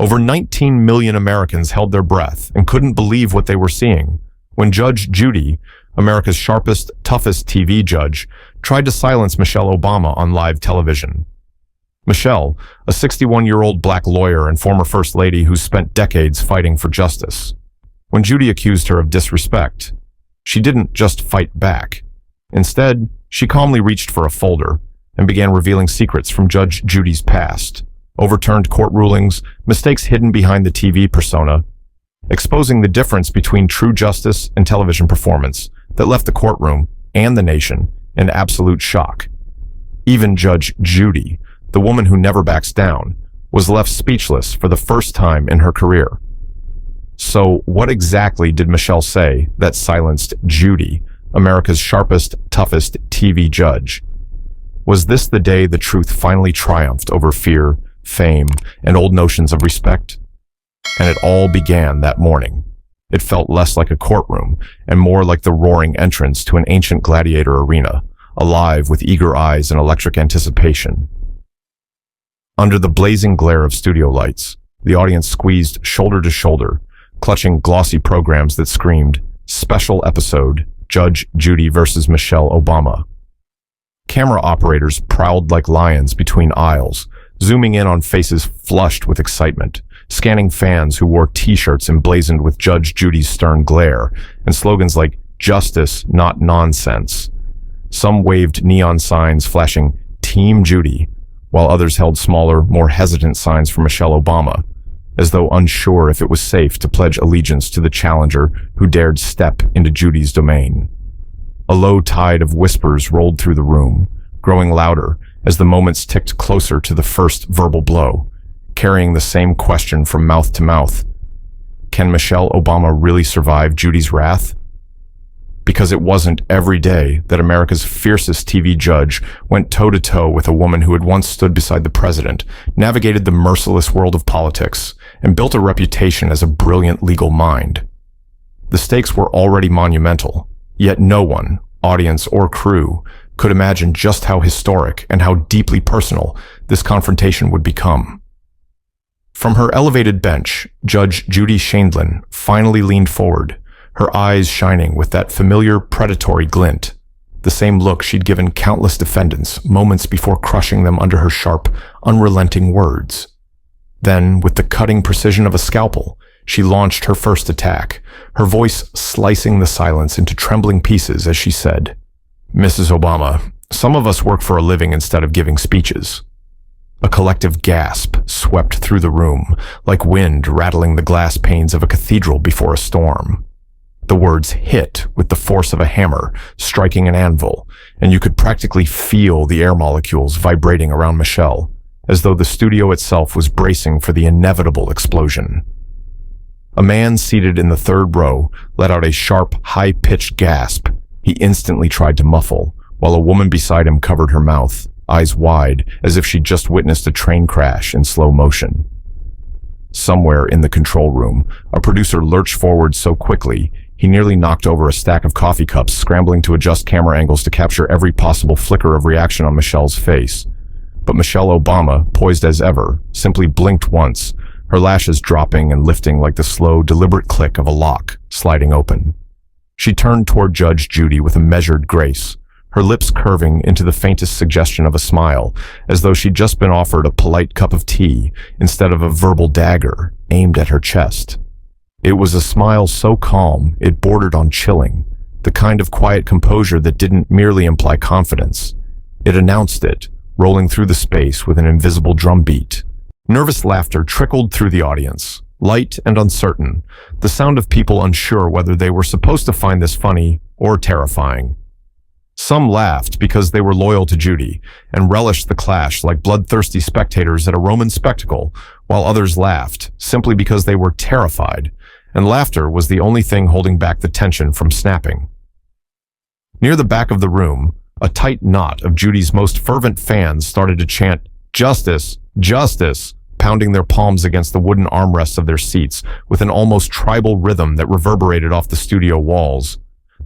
Over 19 million Americans held their breath and couldn't believe what they were seeing when Judge Judy, America's sharpest, toughest TV judge, tried to silence Michelle Obama on live television. Michelle, a 61-year-old black lawyer and former First Lady who spent decades fighting for justice. When Judy accused her of disrespect, she didn't just fight back. Instead, she calmly reached for a folder and began revealing secrets from Judge Judy's past, overturned court rulings, mistakes hidden behind the TV persona, exposing the difference between true justice and television performance that left the courtroom and the nation in absolute shock. Even Judge Judy, the woman who never backs down, was left speechless for the first time in her career. So what exactly did Michelle say that silenced Judy, America's sharpest, toughest TV judge? Was this the day the truth finally triumphed over fear, fame, and old notions of respect? And it all began that morning. It felt less like a courtroom and more like the roaring entrance to an ancient gladiator arena, alive with eager eyes and electric anticipation. Under the blazing glare of studio lights, the audience squeezed shoulder to shoulder, clutching glossy programs that screamed, "Special episode, Judge Judy versus Michelle Obama." Camera operators prowled like lions between aisles, zooming in on faces flushed with excitement, scanning fans who wore t-shirts emblazoned with Judge Judy's stern glare and slogans like "Justice, not nonsense." Some waved neon signs flashing "Team Judy," while others held smaller, more hesitant signs for Michelle Obama, as though unsure if it was safe to pledge allegiance to the challenger who dared step into Judy's domain. A low tide of whispers rolled through the room, growing louder as the moments ticked closer to the first verbal blow, carrying the same question from mouth to mouth. Can Michelle Obama really survive Judy's wrath? Because it wasn't every day that America's fiercest TV judge went toe-to-toe with a woman who had once stood beside the president, navigated the merciless world of politics, and built a reputation as a brilliant legal mind. The stakes were already monumental, yet no one, audience or crew, could imagine just how historic and how deeply personal this confrontation would become. From her elevated bench, Judge Judy Shaindlin finally leaned forward, her eyes shining with that familiar predatory glint, the same look she'd given countless defendants moments before crushing them under her sharp, unrelenting words. Then, with the cutting precision of a scalpel, she launched her first attack, her voice slicing the silence into trembling pieces as she said, "Mrs. Obama, some of us work for a living instead of giving speeches." A collective gasp swept through the room, like wind rattling the glass panes of a cathedral before a storm. The words hit with the force of a hammer striking an anvil, and you could practically feel the air molecules vibrating around Michelle, as though the studio itself was bracing for the inevitable explosion. A man seated in the third row let out a sharp, high-pitched gasp he instantly tried to muffle, while a woman beside him covered her mouth, eyes wide, as if she'd just witnessed a train crash in slow motion. Somewhere in the control room, a producer lurched forward so quickly he nearly knocked over a stack of coffee cups, scrambling to adjust camera angles to capture every possible flicker of reaction on Michelle's face. But Michelle Obama, poised as ever, simply blinked once, her lashes dropping and lifting like the slow, deliberate click of a lock sliding open. She turned toward Judge Judy with a measured grace, her lips curving into the faintest suggestion of a smile, as though she'd just been offered a polite cup of tea instead of a verbal dagger aimed at her chest. It was a smile so calm it bordered on chilling, the kind of quiet composure that didn't merely imply confidence. It announced it, rolling through the space with an invisible drumbeat. Nervous laughter trickled through the audience, light and uncertain, the sound of people unsure whether they were supposed to find this funny or terrifying. Some laughed because they were loyal to Judy and relished the clash like bloodthirsty spectators at a Roman spectacle, while others laughed simply because they were terrified, and laughter was the only thing holding back the tension from snapping. Near the back of the room, a tight knot of Judy's most fervent fans started to chant, "Justice, justice," pounding their palms against the wooden armrests of their seats with an almost tribal rhythm that reverberated off the studio walls.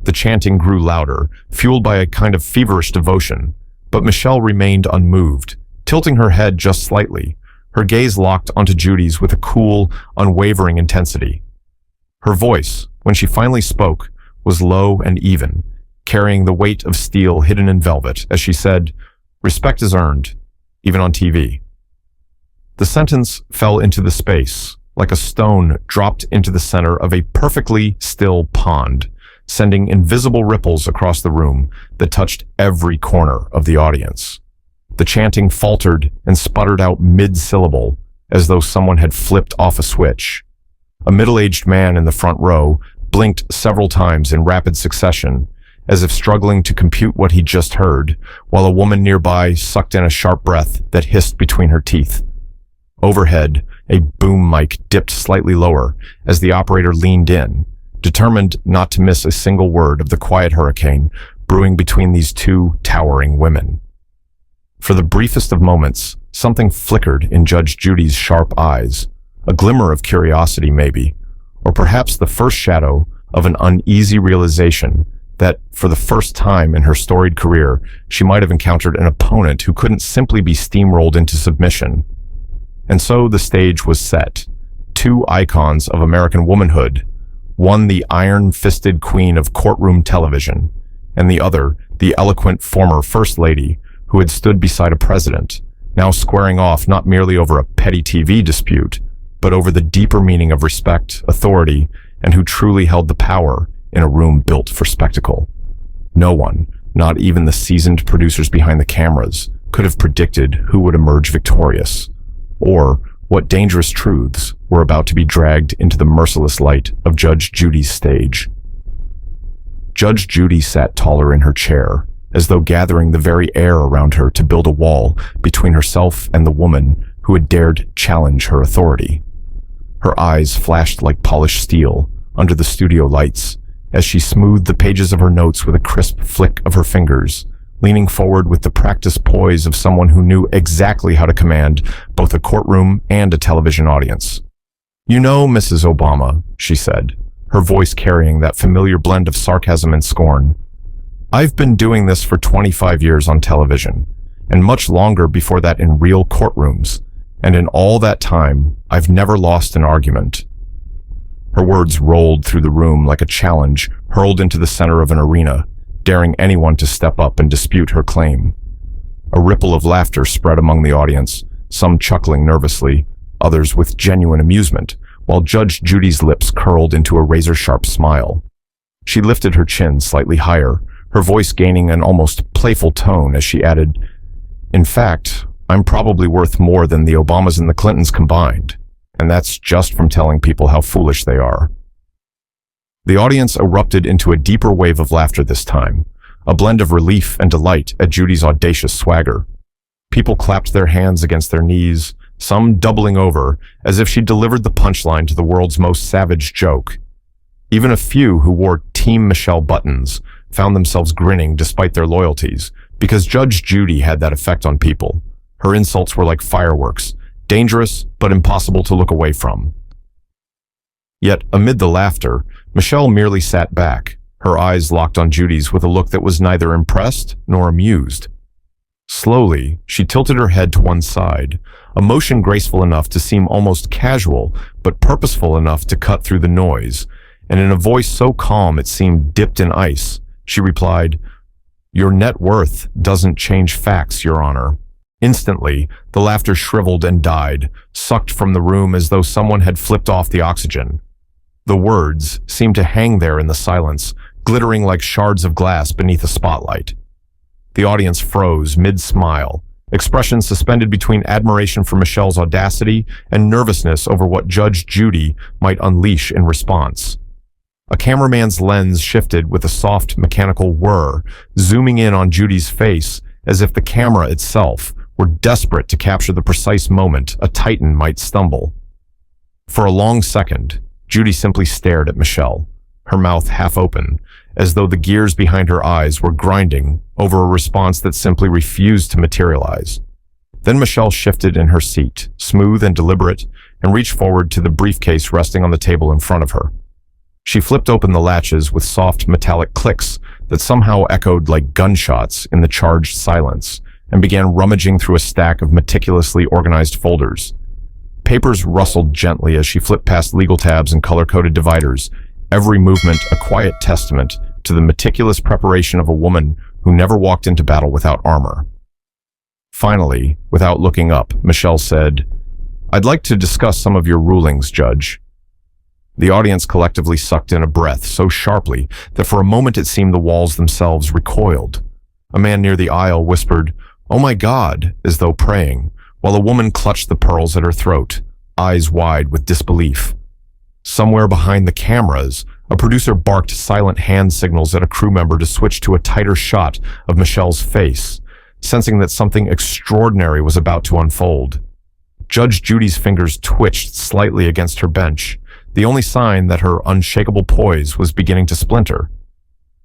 The chanting grew louder, fueled by a kind of feverish devotion, but Michelle remained unmoved, tilting her head just slightly, Her gaze locked onto Judy's with a cool, unwavering intensity. Her voice, when she finally spoke, was low and even, carrying the weight of steel hidden in velvet as she said, "Respect is earned, even on TV." The sentence fell into the space, like a stone dropped into the center of a perfectly still pond, sending invisible ripples across the room that touched every corner of the audience. The chanting faltered and sputtered out mid-syllable, as though someone had flipped off a switch. A middle-aged man in the front row blinked several times in rapid succession, as if struggling to compute what he just heard, while a woman nearby sucked in a sharp breath that hissed between her teeth. Overhead, a boom mic dipped slightly lower as the operator leaned in, determined not to miss a single word of the quiet hurricane brewing between these two towering women. For the briefest of moments, something flickered in Judge Judy's sharp eyes, a glimmer of curiosity maybe, or perhaps the first shadow of an uneasy realization that, for the first time in her storied career, she might have encountered an opponent who couldn't simply be steamrolled into submission. And so the stage was set. Two icons of American womanhood, one the iron-fisted queen of courtroom television, and the other the eloquent former First Lady who had stood beside a president, now squaring off not merely over a petty TV dispute, but over the deeper meaning of respect, authority, and who truly held the power in a room built for spectacle. No one, not even the seasoned producers behind the cameras, could have predicted who would emerge victorious, or what dangerous truths were about to be dragged into the merciless light of Judge Judy's stage. Judge Judy sat taller in her chair, as though gathering the very air around her to build a wall between herself and the woman who had dared challenge her authority. Her eyes flashed like polished steel under the studio lights as she smoothed the pages of her notes with a crisp flick of her fingers, leaning forward with the practiced poise of someone who knew exactly how to command both a courtroom and a television audience. "You know, Mrs. Obama," she said, her voice carrying that familiar blend of sarcasm and scorn, "I've been doing this for 25 years on television, and much longer before that in real courtrooms, and in all that time, I've never lost an argument." Her words rolled through the room like a challenge hurled into the center of an arena, daring anyone to step up and dispute her claim. A ripple of laughter spread among the audience, some chuckling nervously, others with genuine amusement, while Judge Judy's lips curled into a razor-sharp smile. She lifted her chin slightly higher, her voice gaining an almost playful tone as she added, "In fact, I'm probably worth more than the Obamas and the Clintons combined, and that's just from telling people how foolish they are." The audience erupted into a deeper wave of laughter this time, a blend of relief and delight at Judy's audacious swagger. People clapped their hands against their knees, some doubling over as if she delivered the punchline to the world's most savage joke. Even a few who wore Team Michelle buttons found themselves grinning despite their loyalties, because Judge Judy had that effect on people. Her insults were like fireworks, dangerous but impossible to look away from. Yet, amid the laughter, Michelle merely sat back, her eyes locked on Judy's with a look that was neither impressed nor amused. Slowly, she tilted her head to one side, a motion graceful enough to seem almost casual, but purposeful enough to cut through the noise, and in a voice so calm it seemed dipped in ice, she replied, "Your net worth doesn't change facts, Your Honor." Instantly, the laughter shriveled and died, sucked from the room as though someone had flipped off the oxygen. The words seemed to hang there in the silence, glittering like shards of glass beneath a spotlight. The audience froze mid-smile, expressions suspended between admiration for Michelle's audacity and nervousness over what Judge Judy might unleash in response. A cameraman's lens shifted with a soft mechanical whir, zooming in on Judy's face as if the camera itself were desperate to capture the precise moment a titan might stumble. For a long second, Judy simply stared at Michelle, her mouth half open, as though the gears behind her eyes were grinding over a response that simply refused to materialize. Then Michelle shifted in her seat, smooth and deliberate, and reached forward to the briefcase resting on the table in front of her. She flipped open the latches with soft metallic clicks that somehow echoed like gunshots in the charged silence, and began rummaging through a stack of meticulously organized folders, Papers rustled gently as she flipped past legal tabs and color-coded dividers, every movement a quiet testament to the meticulous preparation of a woman who never walked into battle without armor. Finally, without looking up, Michelle said, "I'd like to discuss some of your rulings, Judge." The audience collectively sucked in a breath so sharply that for a moment it seemed the walls themselves recoiled. A man near the aisle whispered, "Oh my God," as though praying, while a woman clutched the pearls at her throat, eyes wide with disbelief. Somewhere behind the cameras, a producer barked silent hand signals at a crew member to switch to a tighter shot of Michelle's face, sensing that something extraordinary was about to unfold. Judge Judy's fingers twitched slightly against her bench, the only sign that her unshakable poise was beginning to splinter.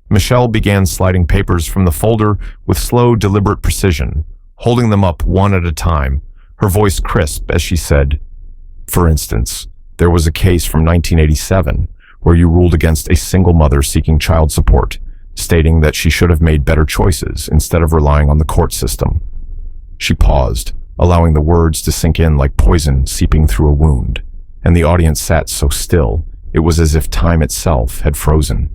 Michelle began sliding papers from the folder with slow, deliberate precision, holding them up one at a time, her voice crisp as she said, "For instance, there was a case from 1987 where you ruled against a single mother seeking child support, stating that she should have made better choices instead of relying on the court system." She paused, allowing the words to sink in like poison seeping through a wound, and the audience sat so still, it was as if time itself had frozen.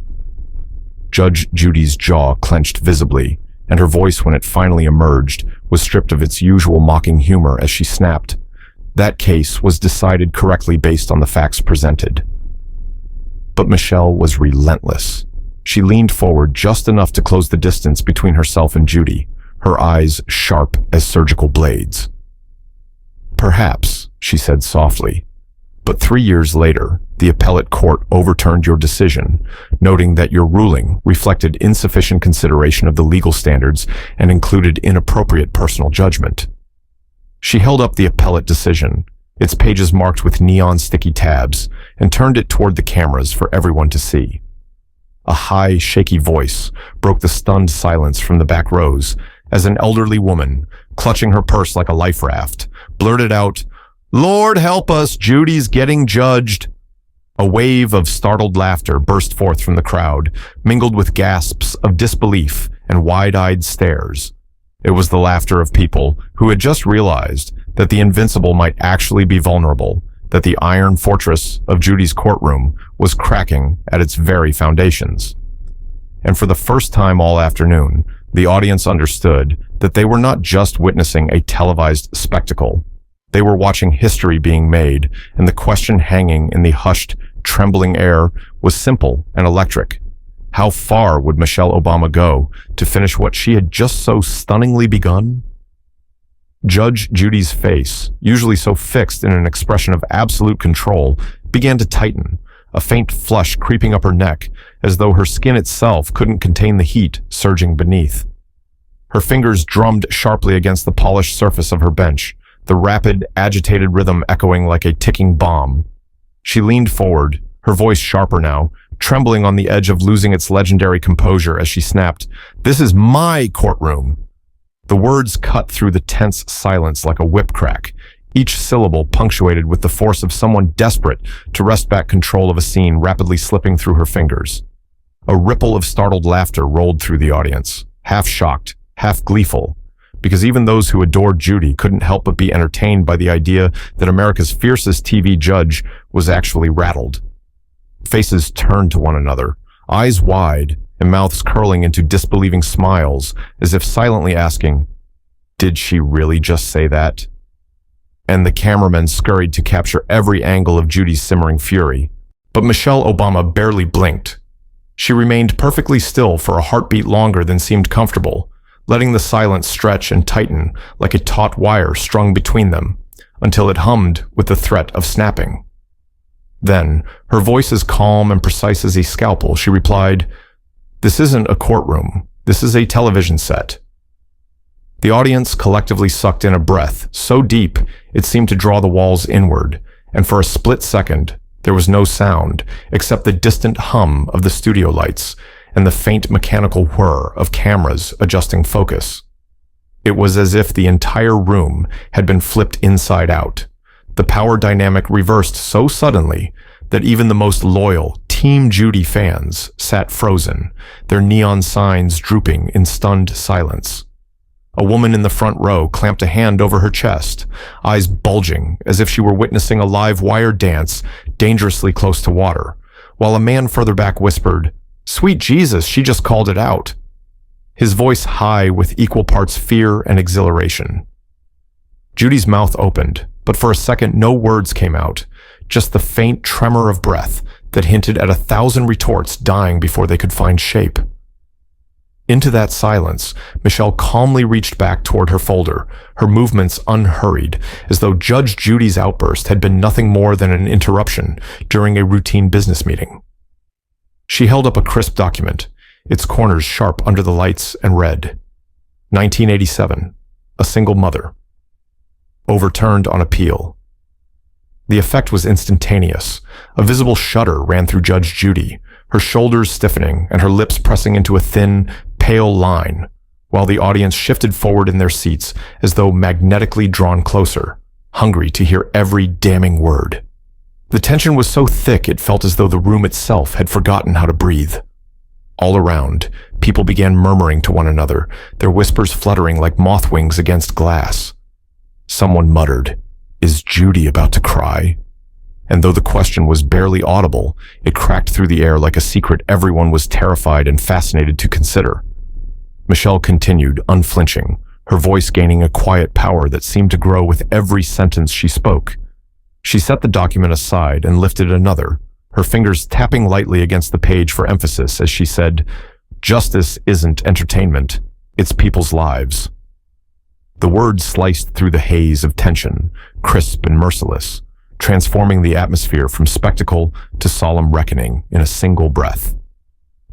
Judge Judy's jaw clenched visibly, and her voice, when it finally emerged, was stripped of its usual mocking humor as she snapped, "That case was decided correctly based on the facts presented." But Michelle was relentless. She leaned forward just enough to close the distance between herself and Judy, her eyes sharp as surgical blades. "Perhaps," she said softly, "but 3 years later, the appellate court overturned your decision, noting that your ruling reflected insufficient consideration of the legal standards and included inappropriate personal judgment." She held up the appellate decision, its pages marked with neon sticky tabs, and turned it toward the cameras for everyone to see. A high, shaky voice broke the stunned silence from the back rows as an elderly woman, clutching her purse like a life raft, blurted out, "Lord help us, Judy's getting judged." A wave of startled laughter burst forth from the crowd, mingled with gasps of disbelief and wide-eyed stares. It was the laughter of people who had just realized that the invincible might actually be vulnerable, that the iron fortress of Judy's courtroom was cracking at its very foundations. And for the first time all afternoon, the audience understood that they were not just witnessing a televised spectacle. They were watching history being made, and the question hanging in the hushed, trembling air was simple and electric. How far would Michelle Obama go to finish what she had just so stunningly begun? Judge Judy's face, usually so fixed in an expression of absolute control, began to tighten, a faint flush creeping up her neck, as though her skin itself couldn't contain the heat surging beneath. Her fingers drummed sharply against the polished surface of her bench, the rapid, agitated rhythm echoing like a ticking bomb. She leaned forward, her voice sharper now, trembling on the edge of losing its legendary composure as she snapped, "This is my courtroom." The words cut through the tense silence like a whip crack, each syllable punctuated with the force of someone desperate to wrest back control of a scene rapidly slipping through her fingers. A ripple of startled laughter rolled through the audience, half shocked, half gleeful, because even those who adored Judy couldn't help but be entertained by the idea that America's fiercest TV judge was actually rattled. Faces turned to one another, eyes wide and mouths curling into disbelieving smiles, as if silently asking, "Did she really just say that?" And the cameramen scurried to capture every angle of Judy's simmering fury. But Michelle Obama barely blinked. She remained perfectly still for a heartbeat longer than seemed comfortable, letting the silence stretch and tighten like a taut wire strung between them, until it hummed with the threat of snapping. Then, her voice as calm and precise as a scalpel, she replied, "This isn't a courtroom. This is a television set." The audience collectively sucked in a breath so deep it seemed to draw the walls inward, and for a split second, there was no sound except the distant hum of the studio lights and the faint mechanical whir of cameras adjusting focus. It was as if the entire room had been flipped inside out, the power dynamic reversed so suddenly that even the most loyal Team Judy fans sat frozen, their neon signs drooping in stunned silence. A woman in the front row clamped a hand over her chest, eyes bulging as if she were witnessing a live wire dance dangerously close to water, while a man further back whispered, "Sweet Jesus, she just called it out," his voice high with equal parts fear and exhilaration. Judy's mouth opened, but for a second no words came out, just the faint tremor of breath that hinted at 1,000 retorts dying before they could find shape. Into that silence, Michelle calmly reached back toward her folder, her movements unhurried, as though Judge Judy's outburst had been nothing more than an interruption during a routine business meeting. She held up a crisp document, its corners sharp under the lights, and read, 1987, a single mother. Overturned on appeal. The effect was instantaneous. A visible shudder ran through Judge Judy, her shoulders stiffening and her lips pressing into a thin, pale line, while the audience shifted forward in their seats as though magnetically drawn closer, hungry to hear every damning word. The tension was so thick it felt as though the room itself had forgotten how to breathe. All around, people began murmuring to one another, their whispers fluttering like moth wings against glass. Someone muttered, "Is Judy about to cry?" And though the question was barely audible, it cracked through the air like a secret everyone was terrified and fascinated to consider. Michelle continued, unflinching, her voice gaining a quiet power that seemed to grow with every sentence she spoke. She set the document aside and lifted another, her fingers tapping lightly against the page for emphasis as she said, "Justice isn't entertainment, it's people's lives." The words sliced through the haze of tension, crisp and merciless, transforming the atmosphere from spectacle to solemn reckoning in a single breath.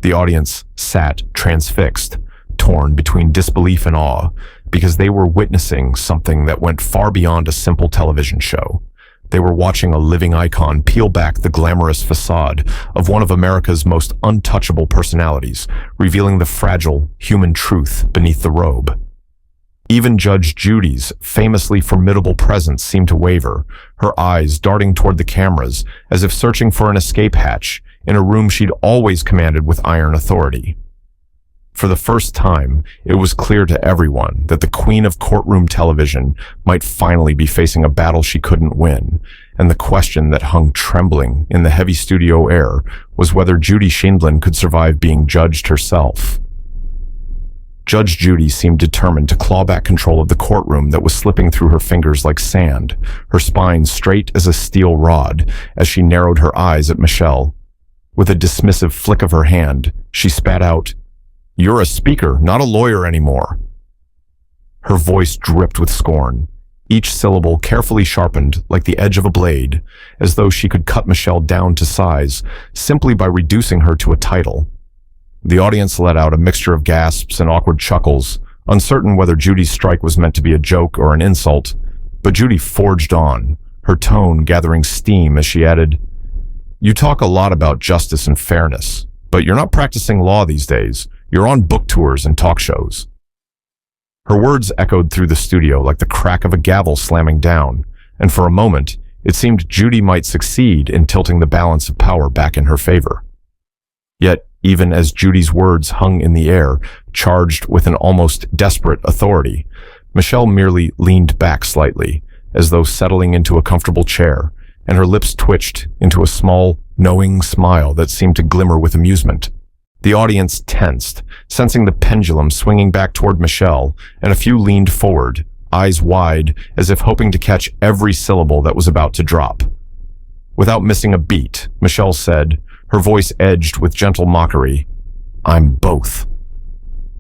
The audience sat transfixed, torn between disbelief and awe, because they were witnessing something that went far beyond a simple television show. They were watching a living icon peel back the glamorous facade of one of America's most untouchable personalities, revealing the fragile, human truth beneath the robe. Even Judge Judy's famously formidable presence seemed to waver, her eyes darting toward the cameras as if searching for an escape hatch in a room she'd always commanded with iron authority. For the first time, it was clear to everyone that the queen of courtroom television might finally be facing a battle she couldn't win, and the question that hung trembling in the heavy studio air was whether Judy Sheindlin could survive being judged herself. Judge Judy seemed determined to claw back control of the courtroom that was slipping through her fingers like sand, her spine straight as a steel rod, as she narrowed her eyes at Michelle. With a dismissive flick of her hand, she spat out, "You're a speaker, not a lawyer anymore." Her voice dripped with scorn, each syllable carefully sharpened like the edge of a blade, as though she could cut Michelle down to size simply by reducing her to a title. The audience let out a mixture of gasps and awkward chuckles, uncertain whether Judy's strike was meant to be a joke or an insult, but Judy forged on, her tone gathering steam as she added, "You talk a lot about justice and fairness, but you're not practicing law these days. You're on book tours and talk shows." Her words echoed through the studio like the crack of a gavel slamming down, and for a moment, it seemed Judy might succeed in tilting the balance of power back in her favor. Yet, even as Judy's words hung in the air, charged with an almost desperate authority, Michelle merely leaned back slightly, as though settling into a comfortable chair, and her lips twitched into a small, knowing smile that seemed to glimmer with amusement. The audience tensed, sensing the pendulum swinging back toward Michelle, and a few leaned forward, eyes wide, as if hoping to catch every syllable that was about to drop. Without missing a beat, Michelle said, her voice edged with gentle mockery, "I'm both."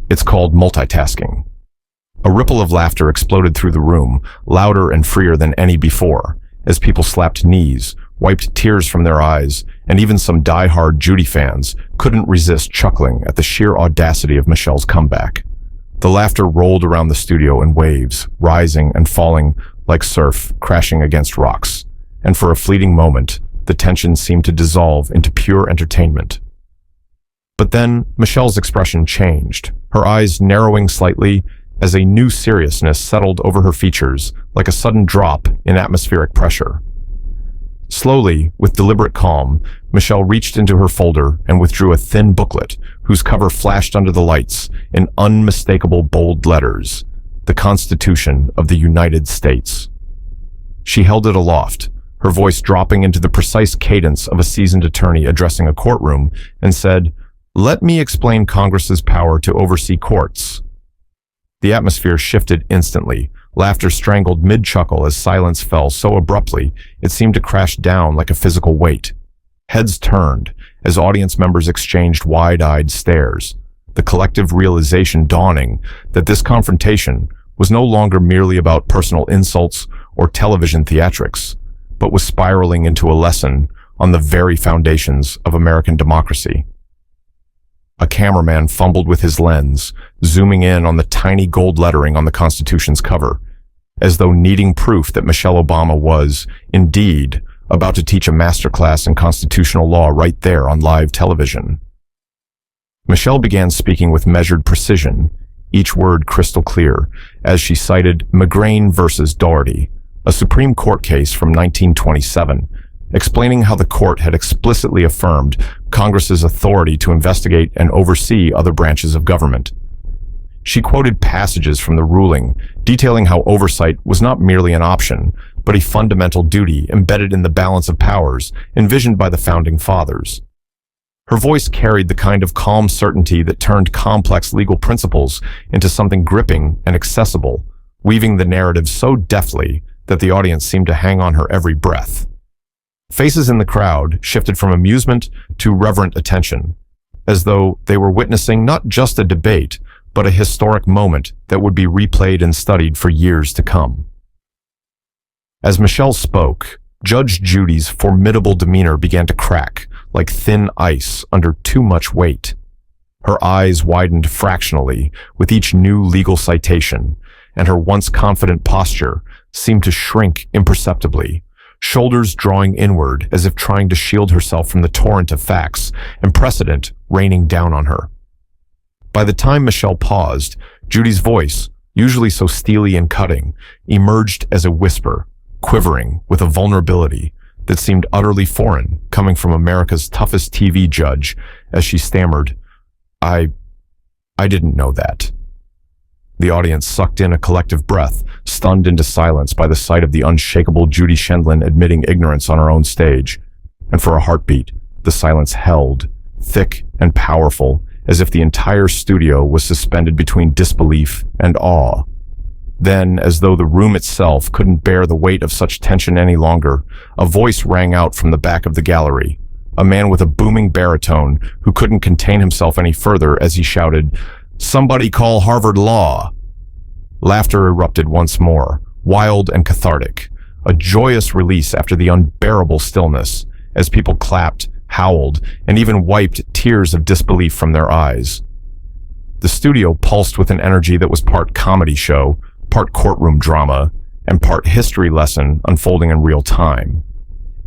It's called multitasking. A ripple of laughter exploded through the room, louder and freer than any before, as people slapped knees, wiped tears from their eyes, and even some die-hard Judy fans couldn't resist chuckling at the sheer audacity of Michelle's comeback. The laughter rolled around the studio in waves, rising and falling like surf crashing against rocks, and for a fleeting moment, the tension seemed to dissolve into pure entertainment. But then, Michelle's expression changed, her eyes narrowing slightly as a new seriousness settled over her features like a sudden drop in atmospheric pressure. Slowly, with deliberate calm, Michelle reached into her folder and withdrew a thin booklet whose cover flashed under the lights in unmistakable bold letters, the Constitution of the United States. She held it aloft, her voice dropping into the precise cadence of a seasoned attorney addressing a courtroom, and said, "Let me explain Congress's power to oversee courts." The atmosphere shifted instantly. Laughter strangled mid-chuckle as silence fell so abruptly it seemed to crash down like a physical weight. Heads turned as audience members exchanged wide-eyed stares, the collective realization dawning that this confrontation was no longer merely about personal insults or television theatrics, but was spiraling into a lesson on the very foundations of American democracy. A cameraman fumbled with his lens, zooming in on the tiny gold lettering on the Constitution's cover, as though needing proof that Michelle Obama was, indeed, about to teach a masterclass in constitutional law right there on live television. Michelle began speaking with measured precision, each word crystal clear, as she cited McGrain versus Doherty, a Supreme Court case from 1927, explaining how the court had explicitly affirmed Congress's authority to investigate and oversee other branches of government. She quoted passages from the ruling, detailing how oversight was not merely an option, but a fundamental duty embedded in the balance of powers envisioned by the Founding Fathers. Her voice carried the kind of calm certainty that turned complex legal principles into something gripping and accessible, weaving the narrative so deftly that the audience seemed to hang on her every breath. Faces in the crowd shifted from amusement to reverent attention, as though they were witnessing not just a debate, but a historic moment that would be replayed and studied for years to come. As Michelle spoke, Judge Judy's formidable demeanor began to crack like thin ice under too much weight. Her eyes widened fractionally with each new legal citation, and her once confident posture seemed to shrink imperceptibly, shoulders drawing inward as if trying to shield herself from the torrent of facts and precedent raining down on her. By the time Michelle paused, Judy's voice, usually so steely and cutting, emerged as a whisper, quivering with a vulnerability that seemed utterly foreign, coming from America's toughest TV judge, as she stammered, I didn't know that." The audience sucked in a collective breath, stunned into silence by the sight of the unshakable Judy Shendlin admitting ignorance on her own stage. And for a heartbeat, the silence held, thick and powerful, as if the entire studio was suspended between disbelief and awe. Then, as though the room itself couldn't bear the weight of such tension any longer, a voice rang out from the back of the gallery, a man with a booming baritone who couldn't contain himself any further as he shouted, "Somebody call Harvard Law!" Laughter erupted once more, wild and cathartic, a joyous release after the unbearable stillness, as people clapped, howled, and even wiped tears of disbelief from their eyes. The studio pulsed with an energy that was part comedy show, part courtroom drama, and part history lesson unfolding in real time.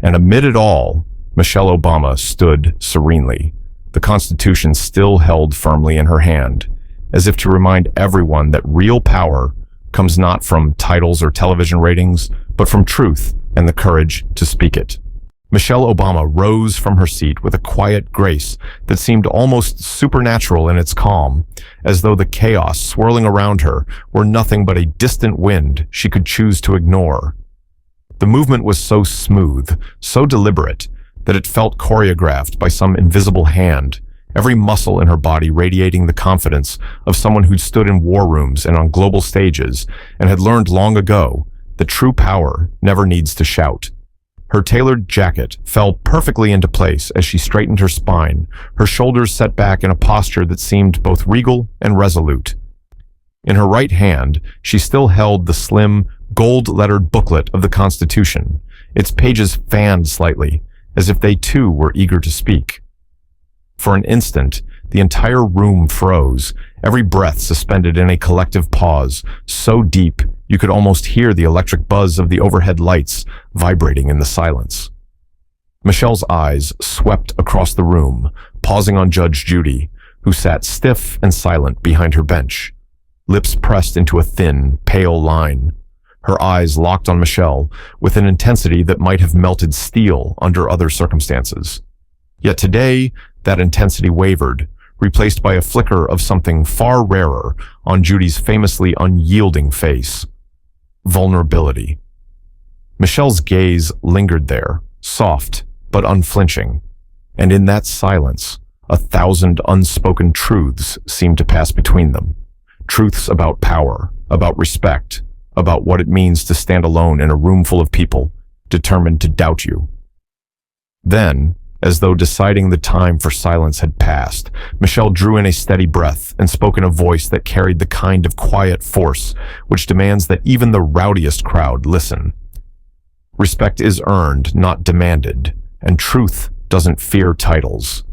And amid it all, Michelle Obama stood serenely, the Constitution still held firmly in her hand, as if to remind everyone that real power comes not from titles or television ratings, but from truth and the courage to speak it. Michelle Obama rose from her seat with a quiet grace that seemed almost supernatural in its calm, as though the chaos swirling around her were nothing but a distant wind she could choose to ignore. The movement was so smooth, so deliberate, that it felt choreographed by some invisible hand, every muscle in her body radiating the confidence of someone who'd stood in war rooms and on global stages and had learned long ago that true power never needs to shout. Her tailored jacket fell perfectly into place as she straightened her spine, her shoulders set back in a posture that seemed both regal and resolute. In her right hand, she still held the slim, gold-lettered booklet of the Constitution, its pages fanned slightly, as if they too were eager to speak. For an instant, the entire room froze, every breath suspended in a collective pause, so deep you could almost hear the electric buzz of the overhead lights vibrating in the silence. Michelle's eyes swept across the room, pausing on Judge Judy, who sat stiff and silent behind her bench, lips pressed into a thin, pale line. Her eyes locked on Michelle with an intensity that might have melted steel under other circumstances. Yet today, that intensity wavered, replaced by a flicker of something far rarer on Judy's famously unyielding face: vulnerability. Michelle's gaze lingered there, soft but unflinching, and in that silence, 1,000 unspoken truths seemed to pass between them. Truths about power, about respect, about what it means to stand alone in a room full of people determined to doubt you. Then, as though deciding the time for silence had passed, Michelle drew in a steady breath and spoke in a voice that carried the kind of quiet force which demands that even the rowdiest crowd listen. Respect is earned, not demanded, and truth doesn't fear titles.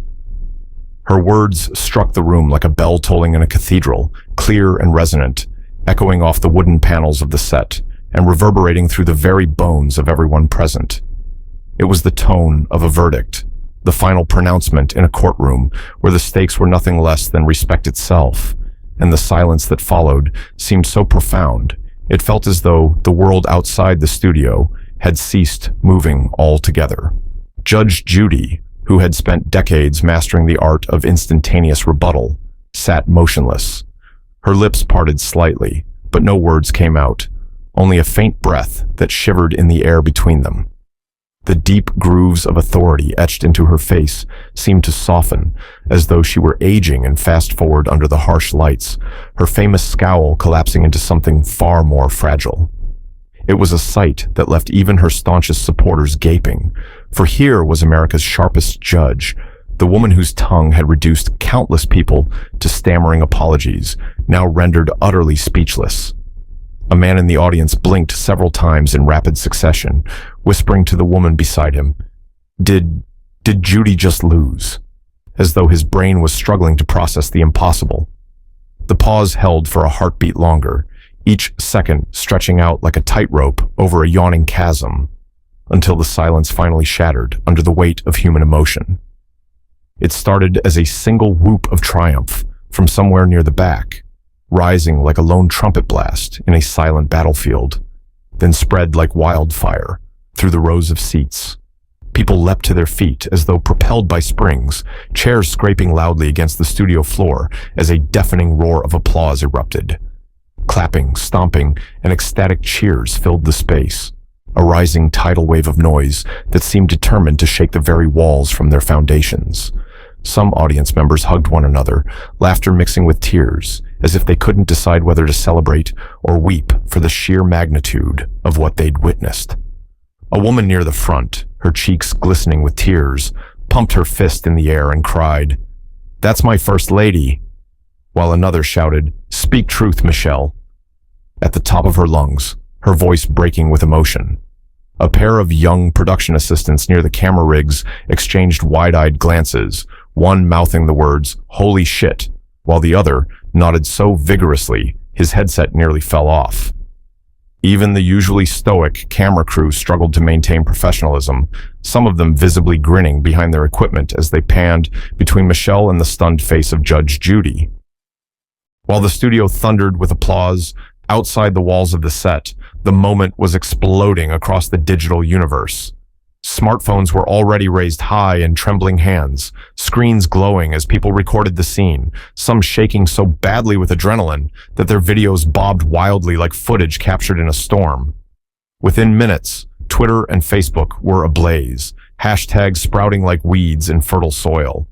Her words struck the room like a bell tolling in a cathedral, clear and resonant, echoing off the wooden panels of the set and reverberating through the very bones of everyone present. It was the tone of a verdict, the final pronouncement in a courtroom where the stakes were nothing less than respect itself, and the silence that followed seemed so profound, it felt as though the world outside the studio had ceased moving altogether. Judge Judy, who had spent decades mastering the art of instantaneous rebuttal, sat motionless. Her lips parted slightly, but no words came out, only a faint breath that shivered in the air between them. The deep grooves of authority etched into her face seemed to soften, as though she were aging and fast-forward under the harsh lights, her famous scowl collapsing into something far more fragile. It was a sight that left even her staunchest supporters gaping, for here was America's sharpest judge, the woman whose tongue had reduced countless people to stammering apologies, now rendered utterly speechless. A man in the audience blinked several times in rapid succession, whispering to the woman beside him, Did Judy just lose?" As though his brain was struggling to process the impossible. The pause held for a heartbeat longer, each second stretching out like a tightrope over a yawning chasm, until the silence finally shattered under the weight of human emotion. It started as a single whoop of triumph from somewhere near the back, rising like a lone trumpet blast in a silent battlefield, then spread like wildfire through the rows of seats. People leapt to their feet as though propelled by springs, chairs scraping loudly against the studio floor as a deafening roar of applause erupted. Clapping, stomping, and ecstatic cheers filled the space, a rising tidal wave of noise that seemed determined to shake the very walls from their foundations. Some audience members hugged one another, laughter mixing with tears, as if they couldn't decide whether to celebrate or weep for the sheer magnitude of what they'd witnessed. A woman near the front, her cheeks glistening with tears, pumped her fist in the air and cried, "That's my first lady," while another shouted, "Speak truth, Michelle," at the top of her lungs, her voice breaking with emotion. A pair of young production assistants near the camera rigs exchanged wide-eyed glances, one mouthing the words, "Holy shit," while the other nodded so vigorously his headset nearly fell off. Even the usually stoic camera crew struggled to maintain professionalism, some of them visibly grinning behind their equipment as they panned between Michelle and the stunned face of Judge Judy. While the studio thundered with applause, outside the walls of the set, the moment was exploding across the digital universe. Smartphones were already raised high in trembling hands, screens glowing as people recorded the scene, some shaking so badly with adrenaline that their videos bobbed wildly like footage captured in a storm. Within minutes, Twitter and Facebook were ablaze, hashtags sprouting like weeds in fertile soil.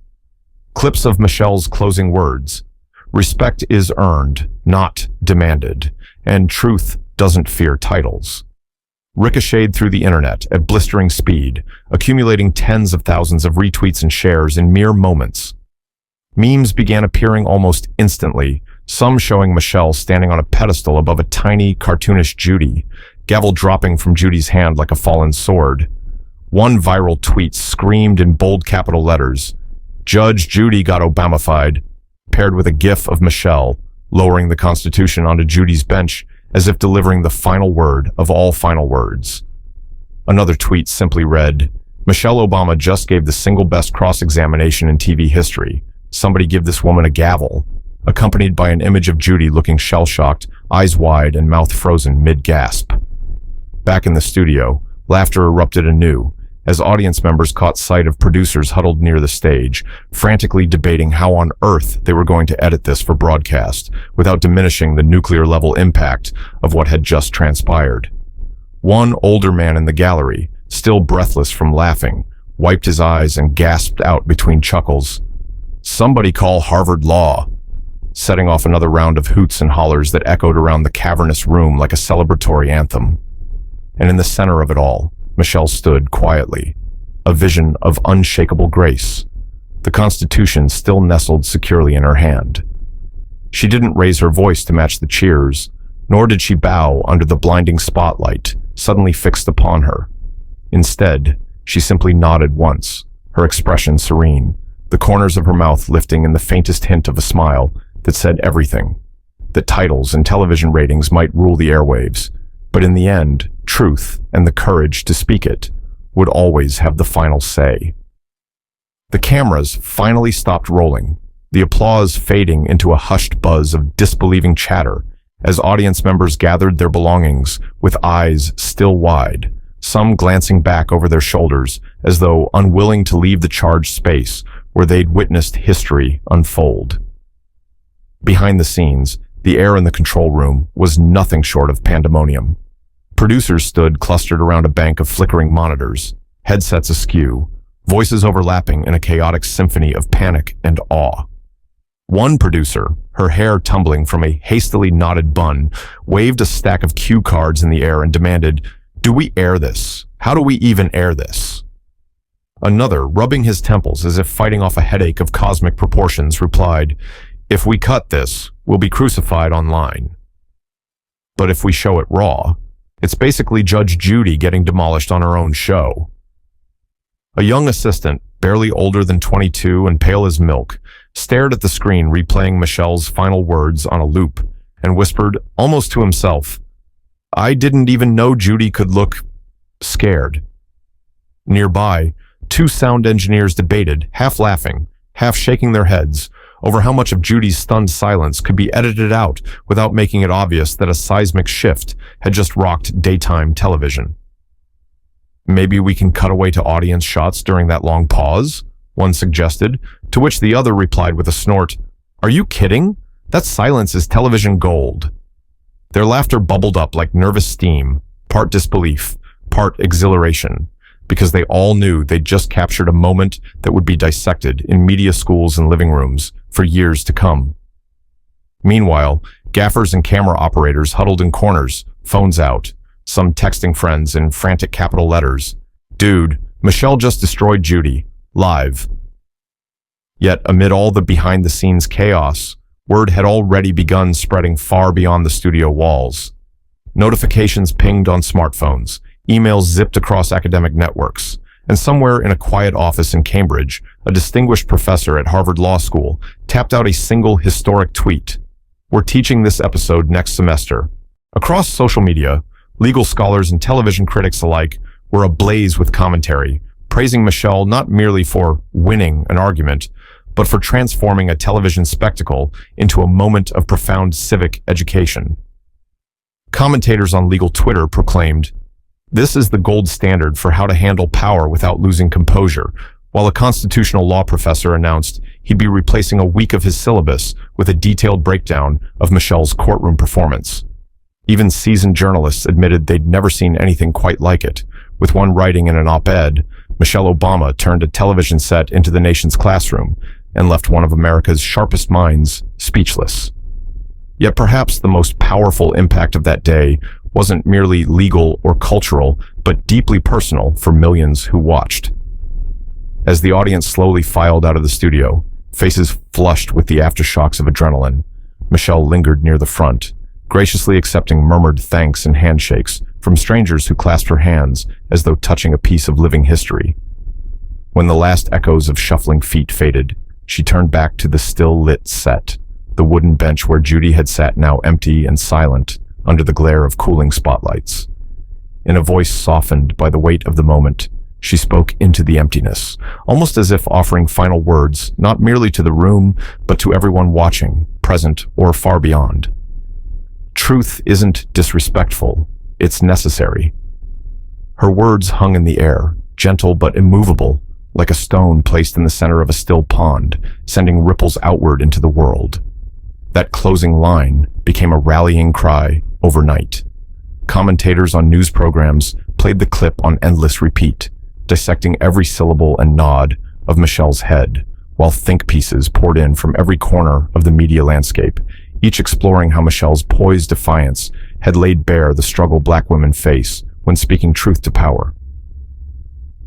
Clips of Michelle's closing words, "Respect is earned, not demanded, and truth doesn't fear titles," ricocheted through the internet at blistering speed, accumulating tens of thousands of retweets and shares in mere moments. Memes began appearing almost instantly, some showing Michelle standing on a pedestal above a tiny, cartoonish Judy, gavel dropping from Judy's hand like a fallen sword. One viral tweet screamed in bold capital letters, "Judge Judy got Obamified," paired with a gif of Michelle lowering the Constitution onto Judy's bench as if delivering the final word of all final words. Another tweet simply read, "Michelle Obama just gave the single best cross-examination in TV history. Somebody give this woman a gavel," accompanied by an image of Judy looking shell-shocked, eyes wide and mouth frozen mid-gasp. Back in the studio, laughter erupted anew, as audience members caught sight of producers huddled near the stage, frantically debating how on earth they were going to edit this for broadcast without diminishing the nuclear-level impact of what had just transpired. One older man in the gallery, still breathless from laughing, wiped his eyes and gasped out between chuckles, "Somebody call Harvard Law," setting off another round of hoots and hollers that echoed around the cavernous room like a celebratory anthem. And in the center of it all, Michelle stood quietly, a vision of unshakable grace, the Constitution still nestled securely in her hand. She didn't raise her voice to match the cheers, nor did she bow under the blinding spotlight suddenly fixed upon her. Instead, she simply nodded once, her expression serene, the corners of her mouth lifting in the faintest hint of a smile that said everything, that titles and television ratings might rule the airwaves, but in the end, truth and the courage to speak it would always have the final say. The cameras finally stopped rolling, the applause fading into a hushed buzz of disbelieving chatter as audience members gathered their belongings with eyes still wide, some glancing back over their shoulders as though unwilling to leave the charged space where they'd witnessed history unfold. Behind the scenes, the air in the control room was nothing short of pandemonium. Producers stood clustered around a bank of flickering monitors, headsets askew, voices overlapping in a chaotic symphony of panic and awe. One producer, her hair tumbling from a hastily knotted bun, waved a stack of cue cards in the air and demanded, "Do we air this? How do we even air this?" Another, rubbing his temples as if fighting off a headache of cosmic proportions, replied, "If we cut this, we'll be crucified online. But if we show it raw, it's basically Judge Judy getting demolished on her own show." A young assistant, barely older than 22 and pale as milk, stared at the screen replaying Michelle's final words on a loop and whispered, almost to himself, "I didn't even know Judy could look scared." Nearby, two sound engineers debated, half laughing, half shaking their heads, over how much of Judy's stunned silence could be edited out without making it obvious that a seismic shift had just rocked daytime television. "Maybe we can cut away to audience shots during that long pause," one suggested, to which the other replied with a snort, "Are you kidding? That silence is television gold." Their laughter bubbled up like nervous steam, part disbelief, part exhilaration, because they all knew they'd just captured a moment that would be dissected in media schools and living rooms for years to come. Meanwhile, gaffers and camera operators huddled in corners, phones out, some texting friends in frantic capital letters, "Dude, Michelle just destroyed Judy. Live." Yet amid all the behind-the-scenes chaos, word had already begun spreading far beyond the studio walls. Notifications pinged on smartphones, emails zipped across academic networks, and somewhere in a quiet office in Cambridge, a distinguished professor at Harvard Law School tapped out a single historic tweet. "We're teaching this episode next semester." Across social media, legal scholars and television critics alike were ablaze with commentary, praising Michelle not merely for winning an argument, but for transforming a television spectacle into a moment of profound civic education. Commentators on legal Twitter proclaimed, "This is the gold standard for how to handle power without losing composure," while a constitutional law professor announced he'd be replacing a week of his syllabus with a detailed breakdown of Michelle's courtroom performance. Even seasoned journalists admitted they'd never seen anything quite like it, with one writing in an op-ed, "Michelle Obama turned a television set into the nation's classroom and left one of America's sharpest minds speechless." Yet perhaps the most powerful impact of that day wasn't merely legal or cultural, but deeply personal for millions who watched. As the audience slowly filed out of the studio, faces flushed with the aftershocks of adrenaline, Michelle lingered near the front, graciously accepting murmured thanks and handshakes from strangers who clasped her hands as though touching a piece of living history. When the last echoes of shuffling feet faded, she turned back to the still-lit set, the wooden bench where Judy had sat now empty and silent under the glare of cooling spotlights. In a voice softened by the weight of the moment, she spoke into the emptiness, almost as if offering final words, not merely to the room, but to everyone watching, present or far beyond. "Truth isn't disrespectful, it's necessary." Her words hung in the air, gentle but immovable, like a stone placed in the center of a still pond, sending ripples outward into the world. That closing line became a rallying cry overnight. Commentators on news programs played the clip on endless repeat, dissecting every syllable and nod of Michelle's head, while think pieces poured in from every corner of the media landscape, each exploring how Michelle's poised defiance had laid bare the struggle Black women face when speaking truth to power.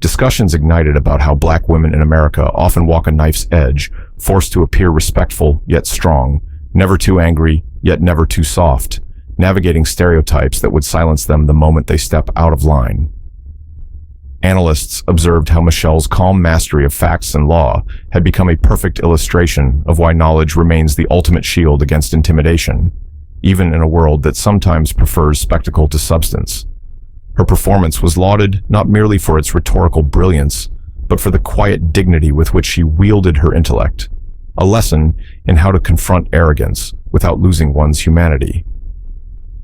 Discussions ignited about how Black women in America often walk a knife's edge, forced to appear respectful yet strong, never too angry yet never too soft, navigating stereotypes that would silence them the moment they step out of line. Analysts observed how Michelle's calm mastery of facts and law had become a perfect illustration of why knowledge remains the ultimate shield against intimidation, even in a world that sometimes prefers spectacle to substance. Her performance was lauded not merely for its rhetorical brilliance, but for the quiet dignity with which she wielded her intellect, a lesson in how to confront arrogance without losing one's humanity.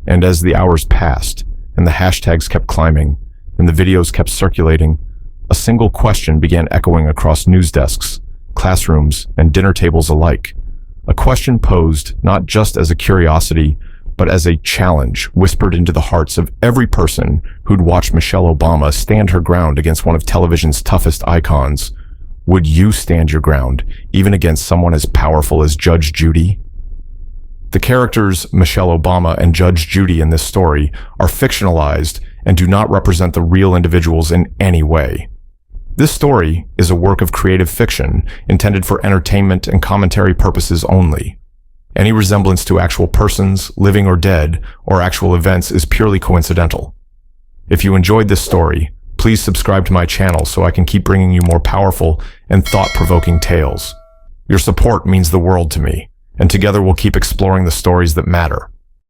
And as the hours passed, and the hashtags kept climbing, and the videos kept circulating, a single question began echoing across news desks, classrooms, and dinner tables alike. A question posed not just as a curiosity, but as a challenge whispered into the hearts of every person who'd watched Michelle Obama stand her ground against one of television's toughest icons. Would you stand your ground, even against someone as powerful as Judge Judy? The characters Michelle Obama and Judge Judy in this story are fictionalized and do not represent the real individuals in any way. This story is a work of creative fiction intended for entertainment and commentary purposes only. Any resemblance to actual persons, living or dead, or actual events is purely coincidental. If you enjoyed this story, please subscribe to my channel so I can keep bringing you more powerful and thought-provoking tales. Your support means the world to me, and together we'll keep exploring the stories that matter.